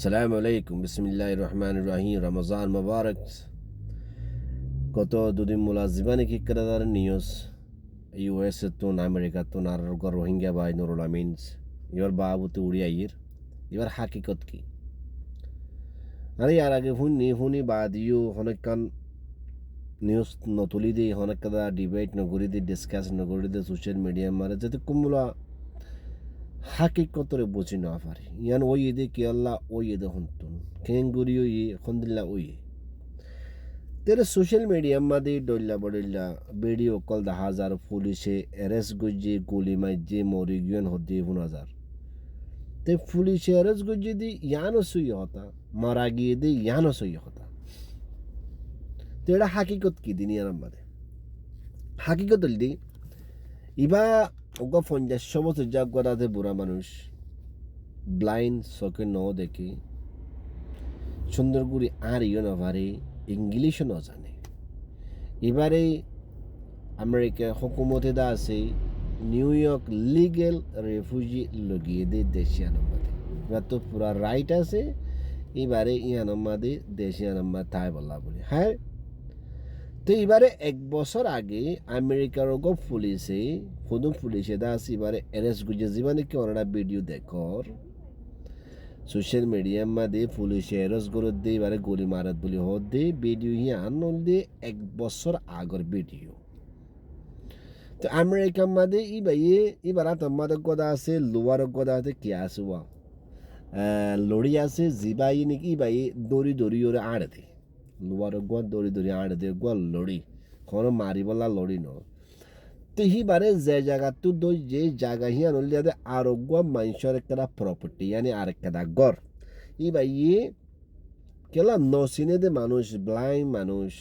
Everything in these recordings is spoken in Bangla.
সালামু আলাইকুম বিসমিল্লাহির রহমানির রহিম রমজান মুবারক গত দুদিন মুলাজিবানি কি কাদার নিউজ ইউএস তুন আমেরিকা তুন আর রোহিঙ্গা বাই নুরুল আমিনস এবার বাবুতে উড়িয়াইয়ের এবার হাকিকত কি আরে আর আগে হুনি বাদিও অনেকক্ষণ নিউজ নতুলি দি অনেক কাদা ডিবেট নগরি দি ডিসকাস নগরি দি সোশ্যাল মিডিয়া মারে যাতে কুমলা হাকিকতরে বুঝি না পারি ইয়ান ওই এদে কি আল্লাহ ওই এদে হন্তুন কেঙ্গুরি ওই খন্দিল্লা ওই तेरे सोशल मीडिया मध्ये डोल्ला बडोल्ला वीडियो कॉल 10,000 पुलिशे अरेस्ट गुज्जी गोली माजी मोरी घेऊन होती 1,000 ते पुलिशे अरेस्ट गुज्जी दी यानो सुई होता मारागी दी यानो सुई होता तेरा हकीकत की दुनिया मध्ये हकीकत दी इबा ওগা 50 বছর জাগরাতে বুড়া মানুষ ব্লাইন্ড চোখে ন দেখে সুন্দর করে আর ইয়ে না পারে ইংলিশও না জানে এবারে আমেরিকা হুকুমতে দা আছে নিউ ইয়র্ক লিগেল রেফিউজি লগিয়ে দে দেশিয়ানম্মাদে এবার তো পুরা রাইট আছে এবারে ইয়ানম্মাদে দেশিয়ানম্মা তাই বলা বলে হ্যাঁ তো এবারে 1 বছর আগে আমেরিকার পুলিশে পুলিশে দা আছে এবারে অ্যারেস্ট গুজে জীবনে কি ওনারা ভিডিও দেখর सोशल मीडिया मध्ये पुलिशे अरेस्ट करत दे এবারে गोली मारत বলে হত দে ভিডিও হিয়ান নলদে 1 বছর আগর ভিডিও তো আমেরিকার মধ্যে এবার তোমাদের কথা আছে লোয়ার কথা আছে কি আছে ওয়া লড়ি আছে জিবাই নাকি ভাই দড়ি ওরে আড়ে দে লোয়ার গোয়া দড়ি আড়ে দে গোয়া লড়ি কোনো মারি বলা লড়ি ন তো হিবারে যে জায়গা তো যে জায়গা হিয়ান হলে আরোগ্য মানুষের একটা প্রপার্টি মানে আর একটা ঘর ভাই কেলা নসিনে দে মানুষ ব্লাইন্ড মানুষ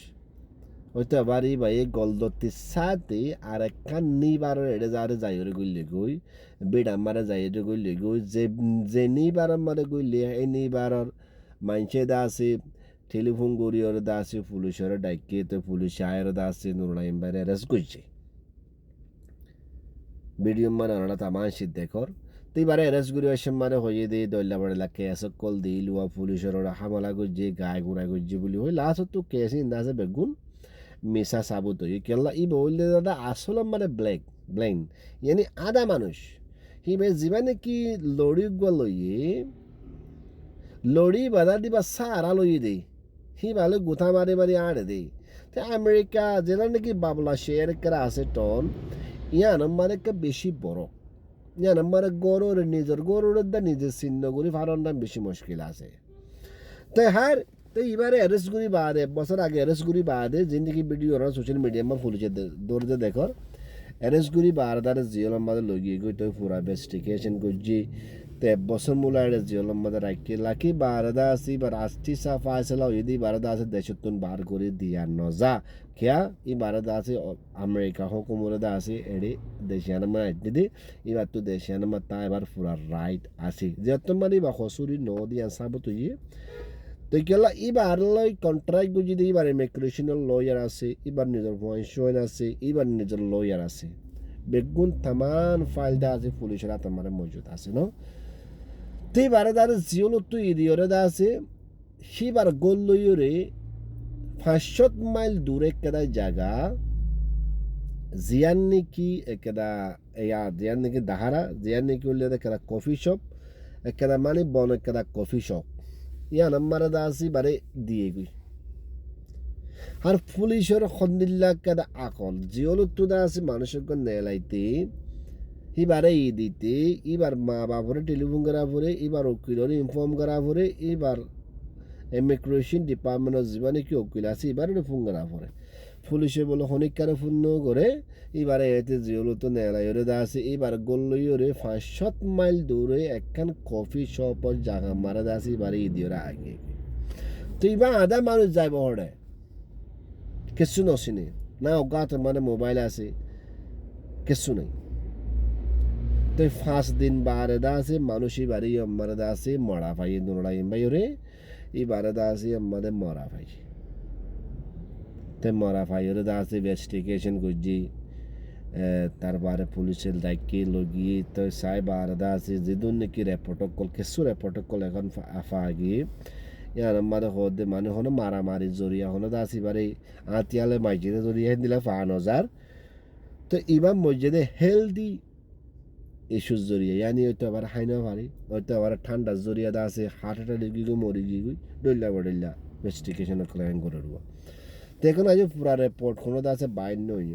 হয়তো আবার ভাই গলদতির সাথে আর একটা নিবার এড়ে যারে যাই ওরে গইলে গই বেড়া মারে যাই এটা গইলে গই যে নিবার মারে গইলে এই নিবারর মানুষে দা আছে টেলিফোন করি ওরে দা আছে পুলিশের ডাইকে তো পুলিশ আয়ের দা আছে নুরুলাইম বাইরে অ্যারেস্ট করছে ভিডিও মানে ওনারা তামাশি দেখর তো এবারে অ্যারেস্ট করি আসে মানে হয়ে দিয়ে দল্লা বড়লা কেস কল দিই লুয়া পুলিশের ওরা হামলা করছে গায়ে গুড়া করছে বলি হই লাস্ট তো কেস ইন্দা আছে বেগুন মিশা সাবুত হই কেলা ই বললে দাদা আসল মানে ব্ল্যাঙ্ক ইয়ানি আধা মানুষ হি বে জীবনে কি লড়ি লইয়ে লড়ি বাধা দিবা সারা লইয়ে দেই হি ভালো গুথা মারি আড়ে দেই তো আমেরিকা যেটা নাকি বাবলা শেয়ার করা আছে টন ইয়ান মানে বেশি বড় ইয়ান মানে গরুর নিজের গরুর দা নিজের চিহ্ন করি ফারণ নাম বেশি মুশকিল আছে তাই হার তো এবারে অ্যারেস্ট করি বাদে বছর আগে অ্যারেস্ট করি বাদে জিন্দগি ভিডিও ওরা সোশ্যাল মিডিয়া মা ফুলিছে দৌড়তে দেখর অ্যারেস্ট করি বারদারে জিওল আমাদের লগিয়ে গই তো পুরা ইনভেস্টিগেশন করছি তো 1 বছর মূলায় জিওল আমাদের রাখি লাকি বারদা আসি বার আস্তি সা ফায়সালা যদি বারদা আছে দেশতুন বার করে দিয়া নজা क्या ये भारत आसे अमेरिका हुकुमत आसे एडे देशियाना मा एडे इबार तो देशियाना मा ता एबार पूरा राइट आसे जेतम माने बा खसुरी नो दिया साबो तो ये तो केला इबार लाई कॉन्ट्रैक्ट गुजी दे इबार इमिग्रेशन लॉयर आसे इबार निजर पॉइंट आसे इबार निजर लॉयर आसे बेगुन तमान फाइल दा आसे पुलिस रा तमारे मौजूद आसे नो ते भारत आर जियोलो तो इदियोरे दा आसे हिबार गोल लॉयरे 500 মাইল দূরে একটা জায়গা জিয়ান্নিকি একটা জিয়ান্নিকি দাহারা জিয়ান্নিকি হলে একটা কফি শপ একটা মানে বন একটা কফি শপ ইয়ান আমার দাসি বারে দিয়ে গই আর পুলিশের খন্দিল্লা একটা আকল জিওলো তো দাসি মানুষের নেলাইতে এবারে দিতে এবার মা বাপরে টেলিফোন করা পরে এবার উকিলের ইনফর্ম করা পরে এবার ইমিগ্রেশন ডিপার্টমেন্টের জীবনে কি উকিল আছে এবারে ফোন করা পরে পুলিশে বলে হনিকারে ফোন করে এবারে এতে জিওলো তো নেলাইরে দা আছে এবার গল্লইরে 500 মাইল দূরে একখান কফি শপর জায়গা মারা দা আছে এবারে ইদিওরা আগে তো এবার আধা মানুষ যাইব হড়ে কিছু নসিনে না অজ্ঞাত মানে মোবাইল আছে কিছু নেই তো 5 দিন বারে দা আছে মানুষই বাড়ি মারা দা আছে মরা ভাই নুরুলাই ভাইরে এই বারদা আছে আমাদের মরা ভাই ওরে দা আছে ইনভেস্টিগেশন করছি তারপরে পুলিশের দায়িত্বে লগিয়ে তো সাইবার দা আছে যেদুন নাকি রেপোর্টকল কিছু রেপোর্টকল এখন আফা গিয়ে ইয়ার মানে হদে মানে হনো মারামারি জড়িয়া হনো দা আছে এবারে আতিয়ালে মাইজিদে জড়িয়ে দিলে 5,000 তো ইমাম মসজিদে হেলদি ইস্যুস জড়িয়ে ইয়ানি হয়তো আবার হাইনা পারি হয়তো আবার ঠান্ডা জড়িয়ে দা আছে হার্ট অ্যাটাক গিয়ে মরি গিয়ে ডইলা বডইলা ইনভেস্টিগেশন ক্লাইন করে দেবো তো এখন আজ পুরা রিপোর্ট কোনো দা আছে বাইর নই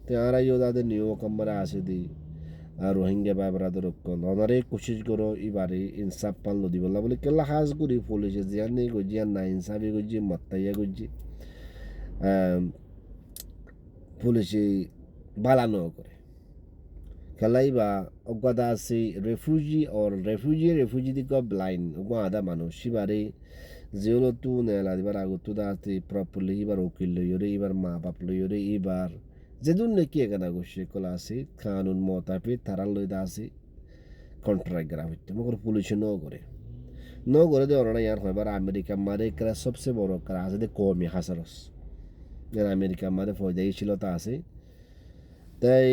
তো আর আইও দাদের নিউ কম্বরা আছে দি আর রোহিঙ্গা বাবরাদের রক্ষণ অনারে কোশিশ করো এবারে ইনসাফ পাল্লো দি বললা বলে কেলা হাজ করি পুলিশে জিয়ার নেই গজি আর না ইনসাফি গজি মত্তাইয়া গজি পুলিশে বালানো করে খেলাই বা অজ্ঞতা আছে রেফিউজি দিকে ব্লাইন্ড ওগো আদা মানুষ এবারে যেগুলো তু নেলা এবার আগত দাঁতে প্রপারলি এবার উকিল লইরে এবার মা বাপ লইরে এবার যেদুন নাকি এখানে গোষ্ঠী কলা আছে কানুন মোতাবেক তারা লই দা আছে কন্ট্রাক্ট করা হইতে মগর পুলিশে ন করে দে অরনা ইয়ার হইবার আমেরিকা মারে করা সবচেয়ে বড় করা আছে দে কমি হাসারস যারা আমেরিকা মারে ফয়দাই ছিল তা আছে তাই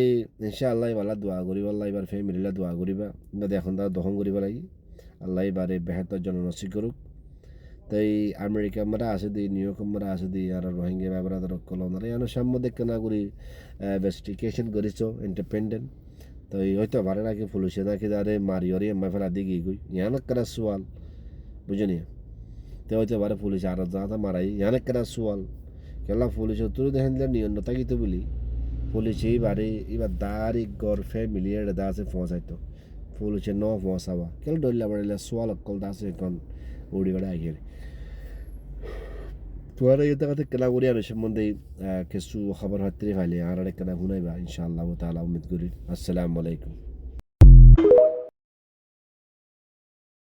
ইনশাআল্লাহ বালা দোয়া করিবা আল্লাহ এবার ফ্যামিলিলা দোয়া করিবা এখন তারা দহন করিবা লাগি আল্লাহ এবারে বেহাতর জন্য নসিব করুক তাই আমেরিকা আমরা আছে দিই নিউ ইয়র্ক আমরা আছে দিই আর রোহিঙ্গা ব্যাপার কলনারে ইয়ানো সাম্মদে কেনা করি ইনভেস্টিগেশন করিছ ইন্ডিপেন্ডেন্ট তো হয়তো ভালো নাকি পুলিশে নাকি তারে মারিয়রি এমআই ফেলা দিকে গই ইয়ান করা সোয়াল বুঝনি তো হয়তো ভালো পুলিশ আর যা মারাই ইয়ান করা সোয়াল কেলা পুলিশ তোর দেখেন নিয়ন্নতা কি তো বলি পুলিশ এইবারে এবার দাঁড়ি গড় ফ্যামিলি এটা দা আছে পৌঁছাইতো পুলিশে ন পৌঁছাবা কেন ডরলা বাড়িলে সোয়াল অকল দা আছে এখন উড়ি বেড়া আগে তোরা ইউতা কথা কেলা করি আর সম্বন্ধে কিছু খবর হতে পাইলে আর একটা গুনাইবা ইনশাআল্লাহ তাআলা উম্মিদ করি আসসালামু আলাইকুম